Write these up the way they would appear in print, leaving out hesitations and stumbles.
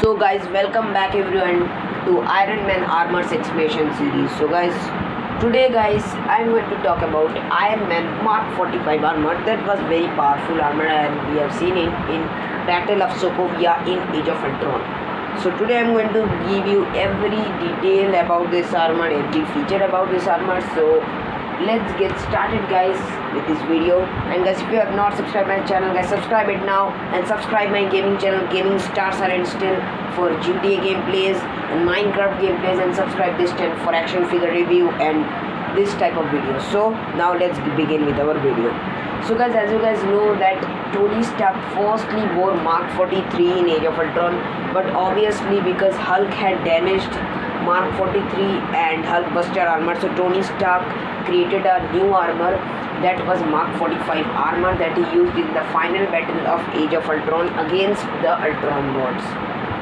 So guys, welcome back everyone to Iron Man Armors Explanation series. So guys, today guys, I'm going to talk about Iron Man Mark 45 armor. That was very powerful armor and we have seen it in Battle of Sokovia in Age of Ultron. So today I'm going to give you every detail about this armor, every feature about this armor. So let's get started guys with this video. And guys, if you have not subscribed my channel, guys, subscribe it now and subscribe my gaming channel, Gaming Stars Are Still, for GTA gameplays and Minecraft gameplays, and subscribe this channel for action figure review and this type of videos. So now let's begin with our video. So guys, as you guys know that Tony Stark firstly wore Mark 43 in Age of Ultron, but obviously because Hulk had damaged Mark 43 and Hulkbuster armor, so Tony Stark created a new armor that was Mark 45 armor that he used in the final battle of Age of Ultron against the Ultron gods.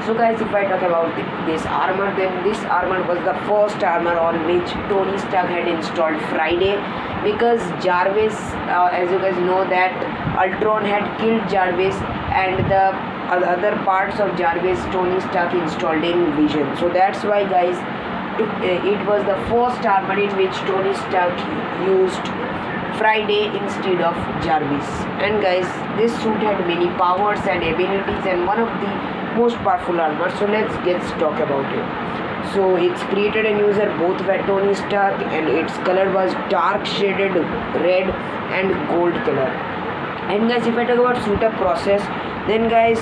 So guys, if I talk about this armor, then this armor was the first armor on which Tony Stark had installed Friday, because Jarvis, as you guys know that Ultron had killed Jarvis, and the other parts of Jarvis Tony Stark installed in Vision. So that's why guys, it was the first armor in which Tony Stark used Friday instead of Jarvis. And guys, this suit had many powers and abilities and one of the most powerful armor. So let's talk about it. So it's created and used both by Tony Stark, and its color was dark shaded red and gold color. And guys, if I talk about suit up process, then guys,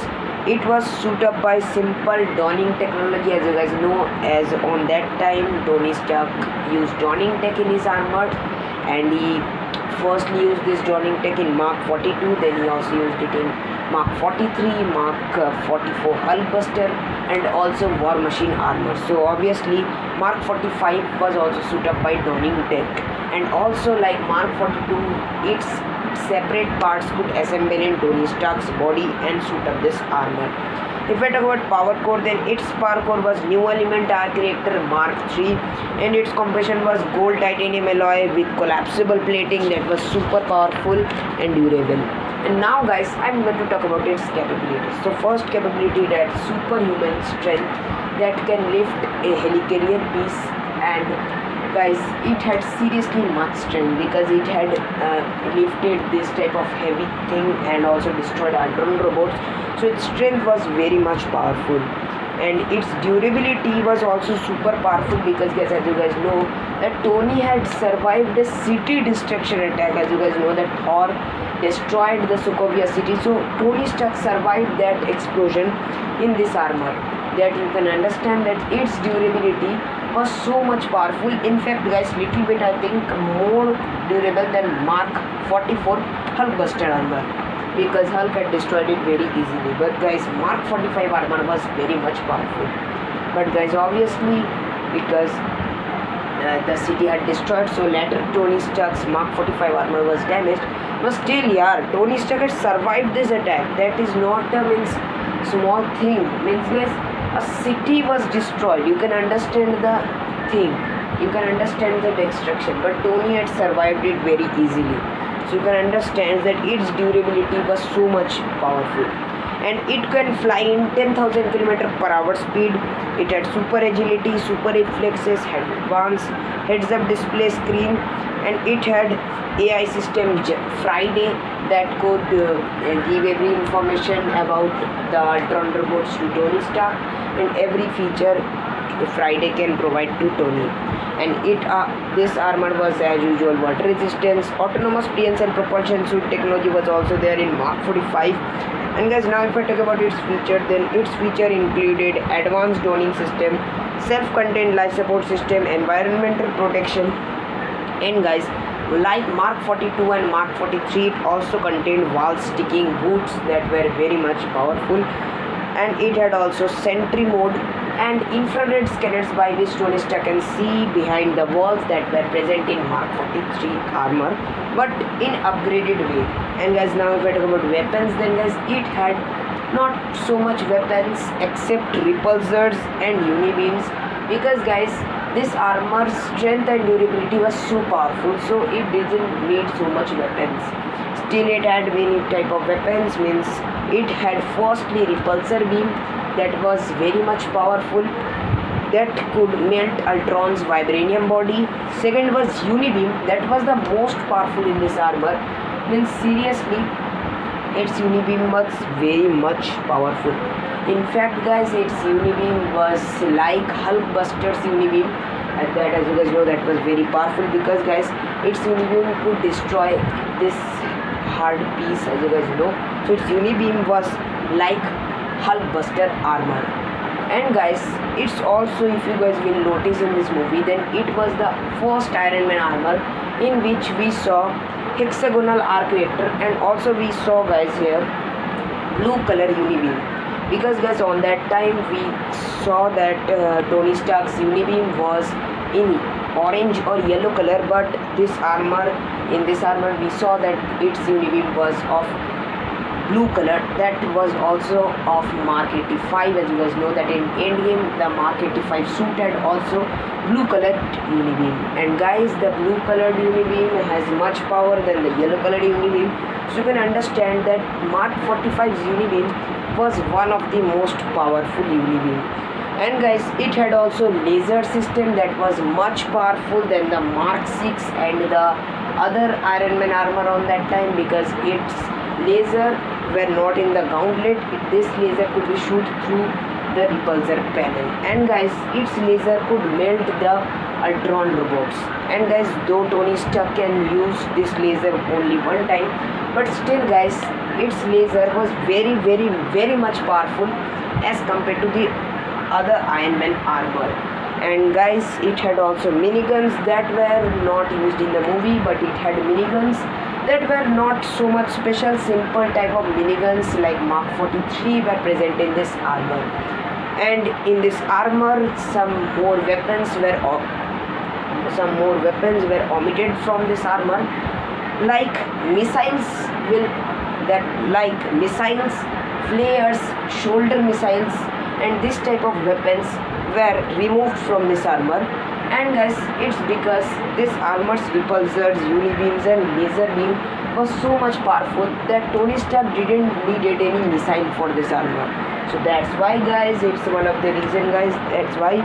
it was suit up by simple donning technology. As you guys know, as on that time Tony Stark used donning tech in his armor, and he firstly used this donning tech in Mark 42, then he also used it in Mark 43, Mark 44 Hulkbuster, and also War Machine armor. So obviously Mark 45 was also suit up by donning tech, and also like Mark 42, its separate parts could assemble in Tony Stark's body and suit up this armor. If I talk about power core, then its power core was new element arc reactor Mark 3, and its compression was gold titanium alloy with collapsible plating that was super powerful and durable. And now guys, I'm going to talk about its capabilities. So first capability, that superhuman strength that can lift a helicarrier piece. And guys, it had seriously much strength because it had lifted this type of heavy thing and also destroyed Ultron robots. So its strength was very much powerful, and its durability was also super powerful because guys, as you guys know that Tony had survived a city destruction attack. As you guys know that Thor destroyed the Sokovia city, so Tony Stark survived that explosion in this armor. That you can understand that its durability was so much powerful. In fact guys, little bit I think more durable than Mark 44 Hulkbuster armor, because Hulk had destroyed it very easily. But guys, Mark 45 armor was very much powerful. But guys, obviously because the city had destroyed, so later Tony Stark's Mark 45 armor was damaged. But still, yeah, Tony Stark had survived this attack. That is not a small thing. Means guys, a city was destroyed. You can understand the thing. You can understand the destruction. But Tony had survived it very easily. So you can understand that its durability was so much powerful. And it can fly in 10,000 km/h speed. It had super agility, super reflexes, had advanced heads-up display screen, and it had AI system Friday that could give every information about the Ultron robots to Tony Stark, and every feature Friday can provide to Tony. And this armor was as usual water resistance. Autonomous prehensile propulsion suit technology was also there in Mark 45. And guys, now if I talk about its feature, then its feature included advanced donning system, self-contained life support system, environmental protection, and guys, like Mark 42 and Mark 43, it also contained wall sticking boots that were very much powerful. And it had also sentry mode and infrared scanners by which Tony Stark can see behind the walls that were present in Mark 43 armor, but in upgraded way. And guys, now if I talk about weapons, then guys, it had not so much weapons except repulsors and unibeams, because guys, this armor's strength and durability was so powerful, so it didn't need so much weapons. Still it had many type of weapons, means it had firstly repulsor beam that was very much powerful, that could melt Ultron's vibranium body. Second was Unibeam, that was the most powerful in this armor. Means seriously, its Unibeam was very much powerful. In fact guys, its Unibeam was like Hulkbuster's Unibeam, and that, as you guys know, that was very powerful because guys, its Unibeam could destroy this hard piece, as you guys know. So its Unibeam was like Hulkbuster armor. And guys, it's also, if you guys will notice in this movie, then it was the first Iron Man armor in which we saw hexagonal arc reactor, and also we saw guys here blue color Unibeam, because guys on that time we saw that Tony Stark's Unibeam was in orange or yellow color, but this armor, in this armor we saw that its Unibeam was of blue color, that was also of Mark 85. As you guys know that in Endgame the Mark 85 suit had also blue colored Unibeam, and guys the blue colored Unibeam has much power than the yellow colored Unibeam. So you can understand that Mark 45's Unibeam was one of the most powerful Unibeam. And guys, it had also laser system that was much powerful than the Mark 6 and the other Iron Man armor on that time, because its laser were not in the gauntlet. This laser could be shoot through the repulsor panel, and guys its laser could melt the Ultron robots. And guys, though Tony Stark can use this laser only one time, but still guys, its laser was very much powerful as compared to the other Iron Man armor. And guys, it had also miniguns that were not used in the movie, but it had miniguns that were not so much special, simple type of miniguns like Mark 43 were present in this armor. And in this armor some more weapons were omitted from this armor, like missiles flares, shoulder missiles, and this type of weapons were removed from this armor. And guys, it's because this armor's repulsors, Unibeams and laser beam was so much powerful that Tony Stark didn't needed any missile for this armor. So that's why guys, it's one of the reason guys, that's why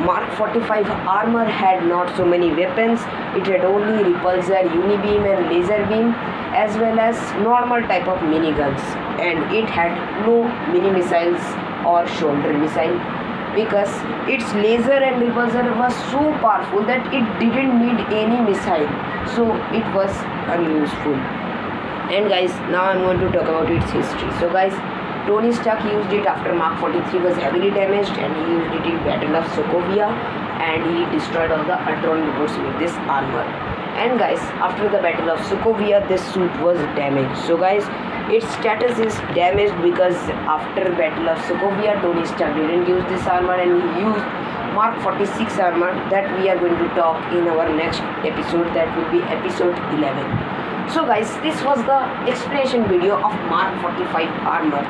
Mark 45 armor had not so many weapons. It had only repulsor, Unibeam and laser beam, as well as normal type of miniguns, and it had no mini missiles or shoulder missile, because its laser and repulsor was so powerful that it didn't need any missile, so it was unuseful. And guys, now I'm going to talk about its history. So guys, Tony Stark used it after Mark 43 was heavily damaged, and he used it in Battle of Sokovia, and he destroyed all the Ultron robots with this armor. And guys, after the Battle of Sokovia, this suit was damaged. So guys, its status is damaged because after Battle of Sokovia, Tony Stark didn't use this armor and he used Mark 46 armor that we are going to talk in our next episode, that will be episode 11. So guys, this was the explanation video of Mark 45 armor.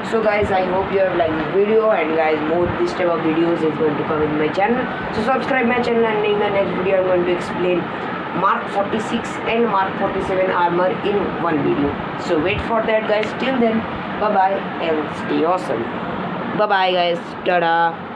So guys, I hope you have liked this video, and guys, more this type of videos is going to come in my channel. So subscribe my channel, and in the next video I'm going to explain Mark 46 and Mark 47 armor in one video. So wait for that guys. Till then, bye bye and stay awesome. Bye bye guys. Tada.